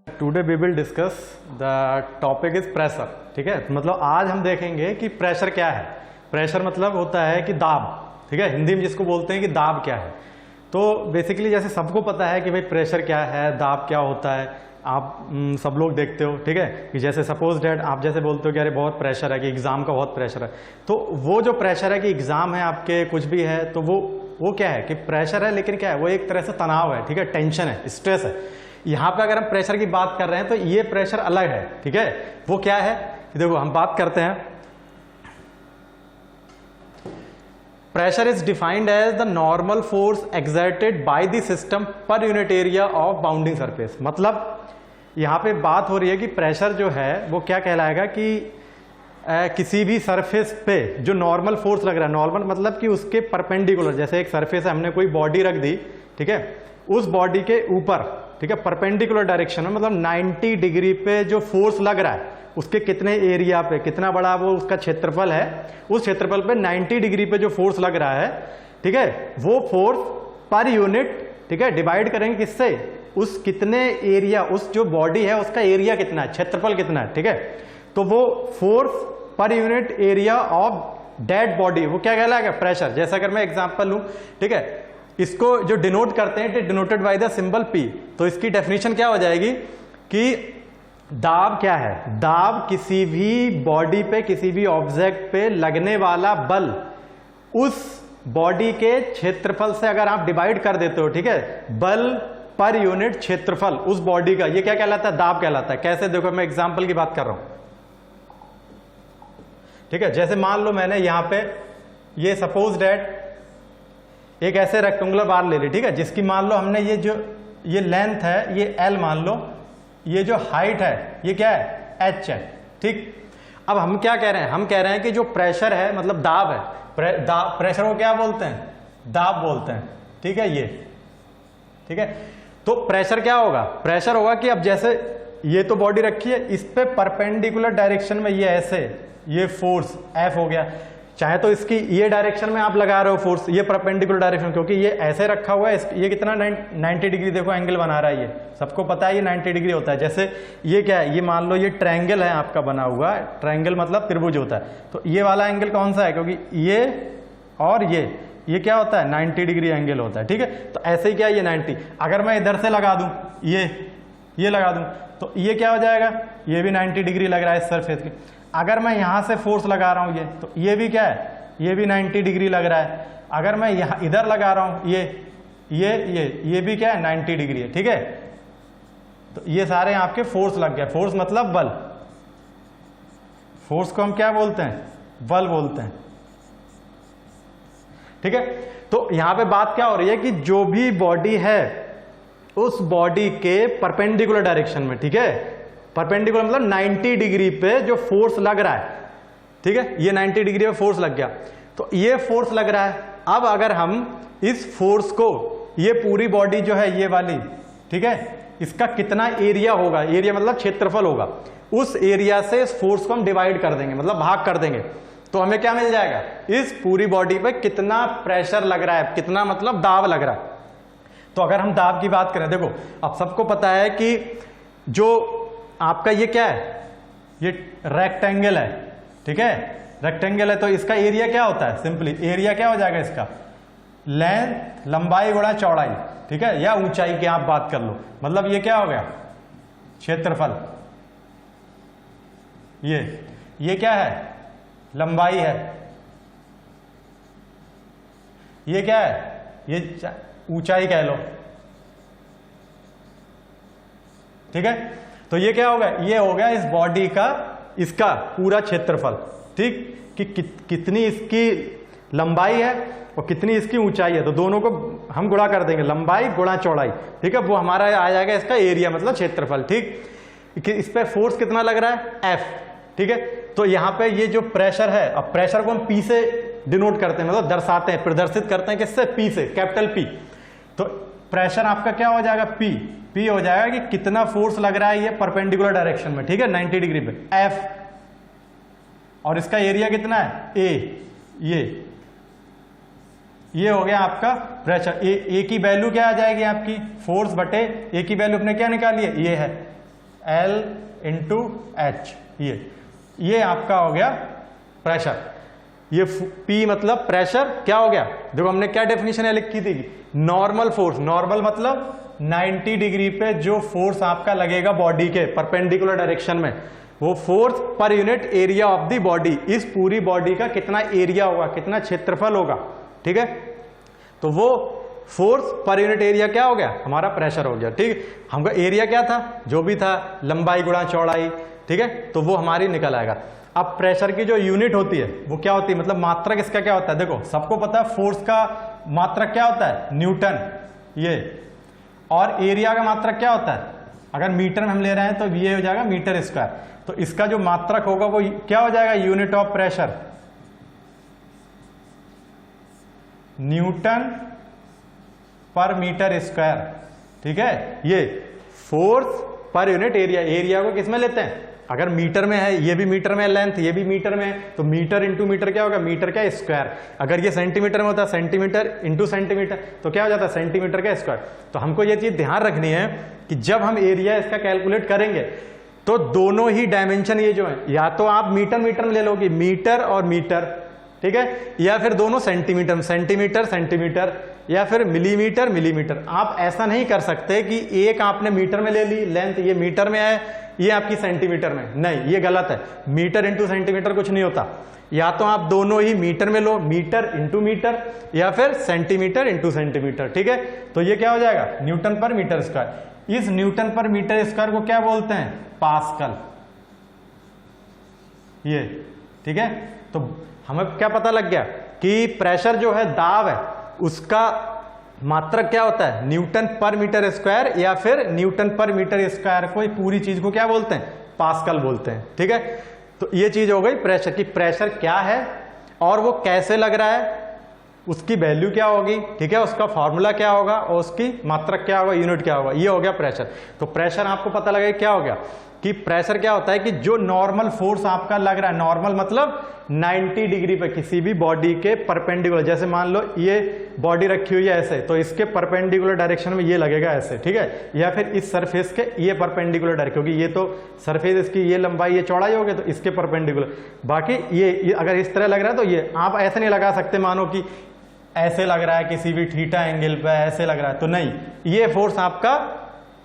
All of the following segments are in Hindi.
Today we will discuss the topic is pressure. ठीक है, मतलब आज हम देखेंगे कि प्रेशर क्या है। प्रेशर मतलब होता है कि दाब, ठीक है, हिंदी में जिसको बोलते हैं कि दाब क्या है। तो बेसिकली जैसे सबको पता है कि भाई प्रेशर क्या है, दाब क्या होता है, आप सब लोग देखते हो, ठीक है, कि जैसे सपोज डैट आप जैसे बोलते हो कि अरे बहुत प्रेशर है, कि एग्जाम का बहुत प्रेशर है, तो वो जो प्रेशर है कि एग्जाम है आपके, कुछ भी है, तो वो क्या है कि प्रेशर है, लेकिन क्या है, वो एक तरह से तनाव है, ठीक है, टेंशन है, स्ट्रेस है। यहाँ पे अगर हम प्रेशर की बात कर रहे हैं तो ये प्रेशर अलग है, ठीक है। वो क्या है, देखो हम बात करते हैं, pressure is defined as the normal force exerted by the system per unit area of bounding surface. मतलब यहाँ पे बात हो रही है कि प्रेशर जो है वो क्या कहलाएगा कि किसी भी सरफेस पे जो नॉर्मल फोर्स लग रहा है, नॉर्मल मतलब कि उसके परपेंडिकुलर, जैसे एक सरफेस है, हमने कोई बॉडी रख दी, ठीक है, उस बॉडी के ऊपर, ठीक है, परपेंडिकुलर डायरेक्शन में, मतलब 90 डिग्री पे जो फोर्स लग रहा है उसके कितने एरिया पे, कितना बड़ा वो उसका क्षेत्रफल है, उस क्षेत्रफल पे 90 डिग्री पे जो फोर्स लग रहा है, ठीक है, वो फोर्स पर यूनिट, ठीक है, डिवाइड करेंगे किससे, उस कितने एरिया, उस जो बॉडी है उसका एरिया कितना है, क्षेत्रफल कितना है, ठीक है। तो वो फोर्स पर unit area of dead body, वो क्या कहलाएगा, प्रेशर। जैसा अगर मैं एग्जांपल लूं, ठीक है, इसको जो डिनोट करते हैं, it is denoted by the symbol P। तो इसकी डेफिनेशन क्या हो जाएगी कि दाब क्या है, दाब किसी भी बॉडी पे, किसी भी ऑब्जेक्ट पे लगने वाला बल उस बॉडी के क्षेत्रफल से अगर आप डिवाइड कर देते हो, ठीक है, बल पर यूनिट क्षेत्रफल उस बॉडी का, ये क्या कहलाता है, दाब कहलाता है। कैसे, देखो मैं एग्जांपल की बात कर रहा हूं, ठीक है। जैसे मान लो मैंने यहां पे ये सपोज डेट एक ऐसे रेक्टेंगुलर बार ले ली, ठीक है, जिसकी मान लो हमने ये जो ये लेंथ है ये L मान लो, ये जो हाइट है ये क्या है, H है, ठीक। अब हम क्या कह रहे हैं, हम कह रहे हैं कि जो प्रेशर है, मतलब दाब है, प्रेशर को क्या बोलते हैं, दाब बोलते हैं, ठीक है, ये, ठीक है। तो प्रेशर क्या होगा, प्रेशर होगा कि अब जैसे ये तो बॉडी रखी है, इस पे परपेंडिकुलर डायरेक्शन में ये ऐसे, ये फोर्स F हो गया, चाहे तो इसकी ये डायरेक्शन में आप लगा रहे हो फोर्स, ये परपेंडिकुलर डायरेक्शन, क्योंकि ये ऐसे रखा हुआ है, ये कितना 90 डिग्री देखो एंगल बना रहा है, ये सबको पता है ये 90 डिग्री होता है। जैसे ये क्या है, ये मान लो ये ट्रायंगल है आपका बना हुआ, ट्रायंगल मतलब त्रिभुज होता है, तो ये वाला एंगल कौन सा है, क्योंकि ये और ये क्या होता है, 90 डिग्री एंगल होता है, ठीक है। तो ऐसे ही क्या है, ये 90, अगर मैं इधर से लगा दूं, ये लगा दूं, तो ये क्या हो जाएगा, ये भी 90 डिग्री लग रहा है इस सरफेस के। अगर मैं यहां से फोर्स लगा रहा हूं, ये तो ये भी क्या है, ये भी 90 डिग्री लग रहा है। अगर मैं यहां इधर लगा रहा हूं, ये भी क्या है, 90 डिग्री है, ठीक है। तो ये सारे आपके फोर्स लग गए, फोर्स मतलब बल, फोर्स को हम क्या बोलते हैं, बल बोलते हैं, ठीक है। तो यहां पे बात क्या हो रही है कि जो भी बॉडी है उस बॉडी के परपेंडिकुलर डायरेक्शन में, ठीक है, परपेंडिकुलर मतलब 90 डिग्री पे जो फोर्स लग रहा है, ठीक है, ये 90 डिग्री पे फोर्स लग गया, तो ये फोर्स लग रहा है। अब अगर हम इस फोर्स को, ये पूरी बॉडी जो है ये वाली, ठीक है, इसका कितना एरिया होगा, एरिया मतलब क्षेत्रफल होगा, उस एरिया से इस फोर्स को हम डिवाइड कर देंगे, मतलब भाग कर देंगे, तो हमें क्या मिल जाएगा, इस पूरी बॉडी पे कितना प्रेशर लग रहा है, कितना मतलब दाब लग रहा है। तो अगर हम दाब की बात करें, देखो अब सबको पता है कि जो आपका ये क्या है, ये रेक्टेंगल है, ठीक है, रेक्टेंगल है, तो इसका एरिया क्या होता है, सिंपली एरिया क्या हो जाएगा इसका, लेंथ, लंबाई गुणा चौड़ाई, ठीक है, या ऊंचाई की आप बात कर लो, मतलब ये क्या हो गया, क्षेत्रफल, ये क्या है, लंबाई है, ये क्या है, ये ऊंचाई कह लो, ठीक है। तो ये क्या होगा, ये हो गया इस बॉडी का, इसका पूरा क्षेत्रफल, ठीक, कि कितनी इसकी लंबाई है और कितनी इसकी ऊंचाई है, तो दोनों को हम गुणा कर देंगे, लंबाई गुणा चौड़ाई, ठीक है, वो हमारा आ जाएगा इसका एरिया मतलब क्षेत्रफल, ठीक। कि इस पे फोर्स कितना लग रहा है, F, ठीक है। तो यहां पे ये जो प्रेशर है, अब प्रेशर को हम P से डिनोट करते हैं, मतलब दर्शाते हैं, प्रदर्शित करते हैं किससे, P से, कैपिटल P। तो प्रेशर आपका क्या हो जाएगा, P हो जाएगा कि कितना फोर्स लग रहा है ये परपेंडिकुलर डायरेक्शन में, ठीक है, 90 डिग्री पे, F, और इसका एरिया कितना है, A, ये हो गया आपका प्रेशर। ए की वैल्यू क्या आ जाएगी आपकी, फोर्स बटे ए की वैल्यू अपने क्या निकालिए, ये है, L इंटू एच, ये आपका हो गया प्रेशर। ये P मतलब प्रेशर क्या हो गया, देखो हमने क्या डेफिनेशन लिखी थी, नॉर्मल फोर्स, नॉर्मल मतलब 90 डिग्री पे जो फोर्स आपका लगेगा बॉडी के परपेंडिकुलर डायरेक्शन में, वो फोर्स पर unit area of the body, इस पूरी बॉडी का कितना एरिया होगा, कितना क्षेत्रफल होगा, ठीक है। तो वो फोर्स पर यूनिट एरिया क्या हो गया, हमारा प्रेशर हो गया, ठीक। हमका एरिया क्या था, जो भी था लंबाई गुणा चौड़ाई, ठीक है, तो वो हमारी निकल आएगा। अब प्रेशर की जो यूनिट होती है वो क्या होती है, मतलब मात्रक इसका क्या होता है, देखो सबको पता है फोर्स का मात्रक क्या होता है, न्यूटन, ये, और एरिया का मात्रक क्या होता है, अगर मीटर में हम ले रहे हैं तो ये हो जाएगा मीटर स्क्वायर। तो इसका जो मात्रक होगा वो क्या हो जाएगा, यूनिट ऑफ प्रेशर, न्यूटन पर मीटर स्क्वायर, ठीक है। ये फोर्स पर यूनिट एरिया, एरिया को किसमें लेते हैं, अगर मीटर में है, ये भी मीटर में है, लेंथ ये भी मीटर में है, तो मीटर इंटू मीटर क्या होगा, मीटर क्या स्क्वायर। अगर ये सेंटीमीटर में होता है, सेंटीमीटर इंटू सेंटीमीटर, तो क्या हो जाता है, सेंटीमीटर का स्क्वायर। तो हमको ये चीज ध्यान रखनी है कि जब हम एरिया इसका कैलकुलेट करेंगे तो दोनों ही डायमेंशन ये जो है, या तो आप मीटर मीटर में ले लोगे, मीटर और मीटर, ठीक है, या फिर दोनों सेंटीमीटर सेंटीमीटर सेंटीमीटर, या फिर मिलीमीटर मिलीमीटर। आप ऐसा नहीं कर सकते कि एक आपने मीटर में ले ली लेंथ, ये मीटर में है, ये आपकी सेंटीमीटर में, नहीं, ये गलत है। मीटर इंटू सेंटीमीटर कुछ नहीं होता, या तो आप दोनों ही मीटर में लो, मीटर इंटू मीटर, या फिर सेंटीमीटर इंटू सेंटीमीटर, ठीक है। तो ये क्या हो जाएगा, न्यूटन पर मीटर स्क्वायर। इस न्यूटन पर मीटर स्क्वायर को क्या बोलते हैं, पास्कल, ये, ठीक है। तो हमें क्या पता लग गया कि प्रेशर जो है, दाब है, उसका मात्रक क्या होता है, न्यूटन पर मीटर स्क्वायर, या फिर न्यूटन पर मीटर स्क्वायर को, पूरी चीज को क्या बोलते हैं, पास्कल बोलते हैं, ठीक है। तो ये चीज हो गई प्रेशर की, प्रेशर क्या है और वो कैसे लग रहा है, उसकी वैल्यू क्या होगी, ठीक है, उसका फॉर्मूला क्या होगा और उसकी मात्रक क्या होगा, यूनिट क्या होगा, ये हो गया प्रेशर। तो प्रेशर आपको पता लगे क्या हो गया कि प्रेशर क्या होता है कि जो नॉर्मल फोर्स आपका लग रहा है, नॉर्मल मतलब 90 डिग्री पे किसी भी बॉडी के परपेंडिकुलर, जैसे मान लो ये बॉडी रखी हुई है ऐसे, तो इसके परपेंडिकुलर डायरेक्शन में ये लगेगा ऐसे, ठीक है, या फिर इस सरफेस के ये परपेंडिकुलर डायरेक्शन, क्योंकि ये तो सरफेस इसकी ये लंबाई ये चौड़ाई हो गई, तो इसके परपेंडिकुलर। बाकी ये अगर इस तरह लग रहा है तो ये आप ऐसे नहीं लगा सकते, मानो कि ऐसे लग रहा है किसी भी थीटा एंगल पे ऐसे लग रहा है, तो नहीं, ये फोर्स आपका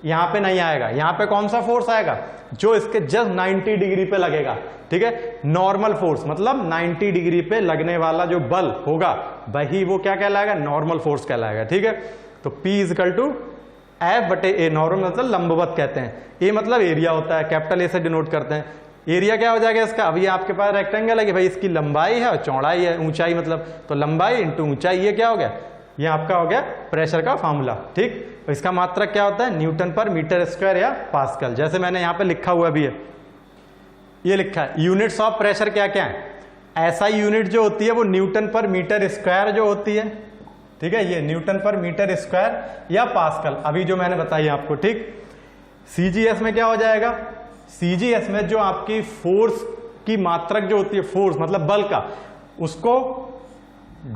यहां पे नहीं आएगा। यहां पे कौन सा फोर्स आएगा, जो इसके जस्ट 90 डिग्री पे लगेगा, ठीक है। नॉर्मल फोर्स मतलब 90 डिग्री पे लगने वाला जो बल होगा वही वो क्या कहलाएगा, नॉर्मल फोर्स कहलाएगा, ठीक है। तो P इजकल टू F बटे A, नॉर्मल मतलब लंबवत कहते हैं, A मतलब एरिया होता है, कैपिटल A से डिनोट करते हैं। एरिया क्या हो जाएगा इसका, अभी आपके पास रेक्टेंगल है कि भाई इसकी लंबाई है और चौड़ाई है, ऊंचाई मतलब, तो लंबाई इंटू ऊंचाई, ये क्या हो गया, ये आपका हो गया प्रेशर का फॉर्मूला, ठीक। तो इसका मात्रक क्या होता है, न्यूटन पर मीटर स्क्वायर या पास्कल, जैसे मैंने यहाँ पे लिखा हुआ भी है, ये लिखा है। यूनिट्स ऑफ प्रेशर क्या क्या है, ऐसा यूनिट जो होती है वो न्यूटन पर मीटर स्क्वायर जो होती है, ठीक है, ये न्यूटन पर मीटर स्क्वायर या पास्कल, अभी जो मैंने बताई आपको, ठीक। सीजीएस में क्या हो जाएगा, सीजीएस में जो आपकी फोर्स की मात्रक जो होती है, फोर्स मतलब बल का, उसको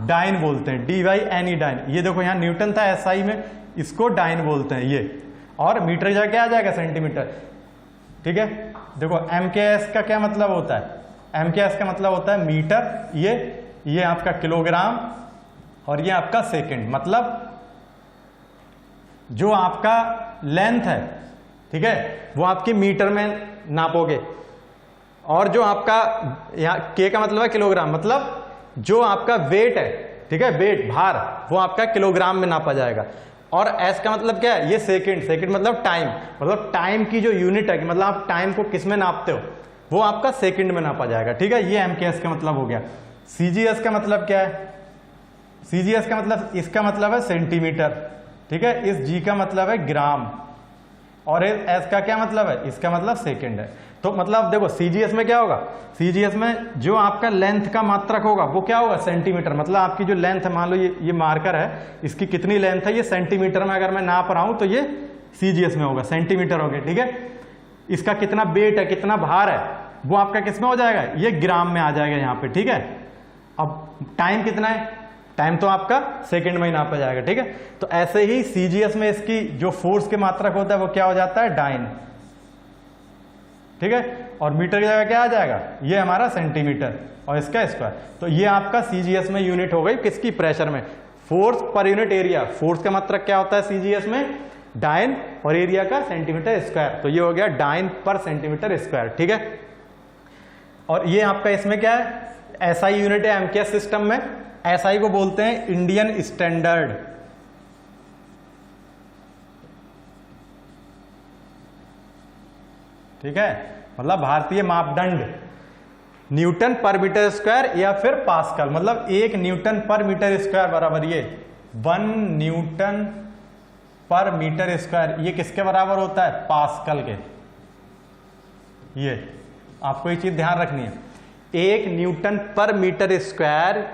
डाइन बोलते हैं, D Y N E dyne. ये देखो यहाँ न्यूटन था एसआई में, इसको डाइन बोलते हैं ये, और मीटर जाके आ जाएगा सेंटीमीटर, ठीक है। देखो एम के एस का क्या मतलब होता है, एम के एस का मतलब होता है मीटर, ये आपका किलोग्राम, और ये आपका सेकंड, मतलब जो आपका लेंथ है, ठीक है, वो आपकी मीटर में नापोगे, और जो आपका यहाँ के का मतलब है किलोग्राम, मतलब जो आपका वेट है, ठीक है, वेट भार, वो आपका किलोग्राम में नापा जाएगा। और एस का मतलब क्या है, ये सेकंड, सेकंड मतलब टाइम, मतलब टाइम की जो यूनिट है, कि मतलब आप टाइम को किस में नापते हो, वो आपका सेकंड में नापा जाएगा, ठीक है। ये एम के एस का मतलब हो गया। सीजीएस का मतलब क्या है, सीजीएस का मतलब, इसका मतलब है सेंटीमीटर, ठीक है, इस जी का मतलब है ग्राम, और एस का क्या मतलब है, इसका मतलब सेकंड है। तो मतलब देखो सीजीएस में क्या होगा, सीजीएस में जो आपका लेंथ का मात्रक होगा वो क्या होगा, सेंटीमीटर, मतलब आपकी जो लेंथ है, मान लो ये मार्कर है, इसकी कितनी लेंथ है, ये सेंटीमीटर में अगर मैं नाप रहा हूं तो ये सीजीएस में होगा, सेंटीमीटर हो गया, ठीक है। इसका कितना वेट है, कितना भार है, वो आपका किस में हो जाएगा, ये ग्राम में आ जाएगा यहाँ पे, ठीक है। अब टाइम कितना है, टाइम तो आपका सेकंड में ही नापा जाएगा, ठीक है। तो ऐसे ही सीजीएस में इसकी जो फोर्स के मात्रक होता है वो क्या हो जाता है, डाइन, ठीक है, और मीटर की जगह क्या आ जाएगा, ये हमारा सेंटीमीटर और इसका स्क्वायर। तो ये आपका सीजीएस में यूनिट हो गई, किसकी, प्रेशर में, फोर्स पर यूनिट एरिया। फोर्स का मतलब क्या होता है सीजीएस में, डाइन, और एरिया का सेंटीमीटर स्क्वायर। तो ये हो गया डाइन पर सेंटीमीटर स्क्वायर, ठीक है। और ये आपका इसमें क्या है, एसआई यूनिट है एमकेएस सिस्टम में। एसआई को बोलते हैं इंडियन स्टैंडर्ड, ठीक है, मतलब भारतीय मापदंड, न्यूटन पर मीटर स्क्वायर या फिर पास्कल। मतलब 1 न्यूटन पर मीटर स्क्वायर बराबर ये 1 न्यूटन पर मीटर स्क्वायर, ये किसके बराबर होता है, पास्कल के। ये आपको ये चीज ध्यान रखनी है, 1 न्यूटन पर मीटर स्क्वायर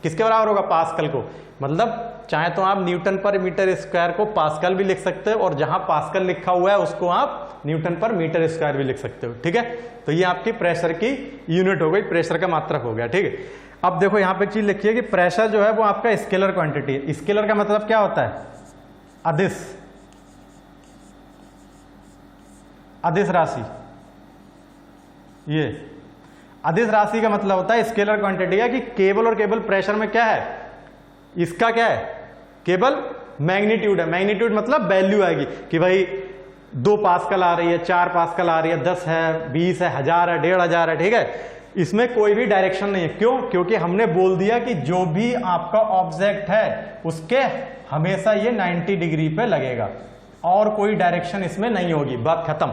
किसके बराबर होगा, पास्कल को। मतलब चाहे तो आप न्यूटन पर मीटर स्क्वायर को पास्कल भी लिख सकते हो, और जहां पास्कल लिखा हुआ है उसको आप न्यूटन पर मीटर स्क्वायर भी लिख सकते हो, ठीक है। तो ये आपकी प्रेशर की यूनिट हो गई, प्रेशर का मात्रक हो गया, ठीक है। अब देखो यहां पे एक चीज लिखिए कि प्रेशर जो है वो आपका स्केलर क्वांटिटी है। स्केलर का मतलब क्या होता है, अदिश, अदिश राशि। ये अदिश राशि का मतलब होता है स्केलर क्वांटिटी है कि केवल और केवल प्रेशर में क्या है, इसका क्या है, केवल मैग्नीट्यूड है। मैग्नीट्यूड मतलब वैल्यू आएगी कि भाई 2 पास्कल आ रही है, 4 पास्कल आ रही है, 10 है, 20 है, 1000 है, 1500 है, ठीक है। इसमें कोई भी डायरेक्शन नहीं है। क्यों, क्योंकि हमने बोल दिया कि जो भी आपका ऑब्जेक्ट है उसके हमेशा ये 90 डिग्री पे लगेगा, और कोई डायरेक्शन इसमें नहीं होगी, बात खत्म।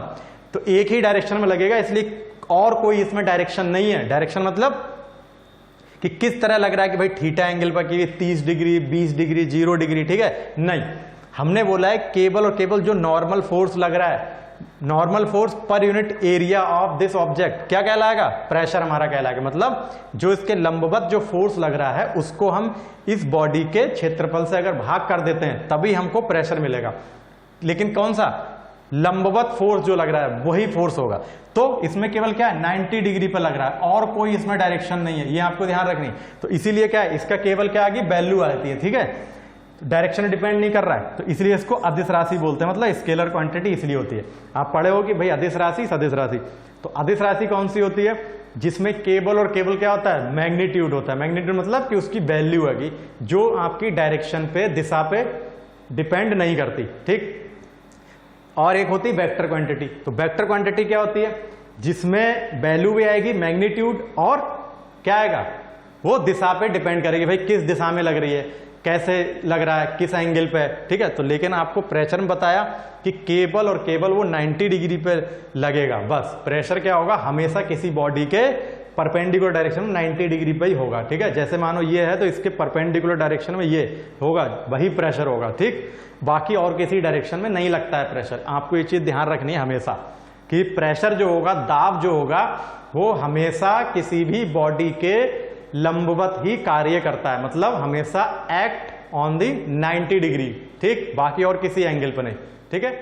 तो एक ही डायरेक्शन में लगेगा, इसलिए और कोई इसमें डायरेक्शन नहीं है। डायरेक्शन मतलब कि किस तरह लग रहा है कि भाई थीटा एंगल पर कि 30 डिग्री, 20 डिग्री, 0 डिग्री, ठीक है, नहीं। हमने बोला है केवल और केवल जो नॉर्मल फोर्स लग रहा है, नॉर्मल फोर्स पर unit area of this object, क्या कहलाएगा, प्रेशर हमारा कहलाएगा। मतलब जो इसके लंबवत जो फोर्स लग रहा है उसको हम इस बॉडी के क्षेत्रफल से अगर भाग कर देते हैं तभी हमको प्रेशर मिलेगा। लेकिन कौन सा, लंबवत फोर्स जो लग रहा है वही फोर्स होगा। तो इसमें केवल क्या है, 90 डिग्री पर लग रहा है, और कोई इसमें डायरेक्शन नहीं है, ये आपको ध्यान रखनी है। तो इसीलिए क्या है, इसका केवल क्या आगे वैल्यू आती है, ठीक है, डायरेक्शन डिपेंड नहीं कर रहा है। तो इसलिए इसको अदिश राशि बोलते हैं, मतलब स्केलर क्वांटिटी इसलिए होती है। आप पढ़े हो कि भाई अदिश राशि, सदिश राशि। तो अदिश राशि कौन सी होती है, जिसमें केवल और केवल क्या होता है, मैग्नीट्यूड होता है। मैग्नीट्यूड मतलब कि उसकी वैल्यू है जो आपकी डायरेक्शन पे, दिशा पे डिपेंड नहीं करती, ठीक। और एक होती है वेक्टर क्वांटिटी। तो वेक्टर क्वांटिटी क्या होती है, जिसमें वैल्यू भी आएगी, मैग्नीट्यूड, और क्या आएगा, वो दिशा पे डिपेंड करेगी, भाई किस दिशा में लग रही है, कैसे लग रहा है, किस एंगल पे, ठीक है। तो लेकिन आपको प्रेशर में बताया कि केवल और केवल वो 90 डिग्री पे लगेगा, बस। प्रेशर क्या होगा, हमेशा किसी बॉडी के परपेंडिकुलर डायरेक्शन में 90 डिग्री पे ही होगा, ठीक है। जैसे मानो ये है तो इसके परपेंडिकुलर डायरेक्शन में ये होगा, वही प्रेशर होगा, ठीक। बाकी और किसी डायरेक्शन में नहीं लगता है प्रेशर। आपको ये चीज ध्यान रखनी है हमेशा कि प्रेशर जो होगा, दाब जो होगा, वो हमेशा किसी भी बॉडी के लंबवत ही कार्य करता है, मतलब हमेशा एक्ट ऑन दी 90 डिग्री, ठीक, बाकी और किसी एंगल पर नहीं, ठीक है।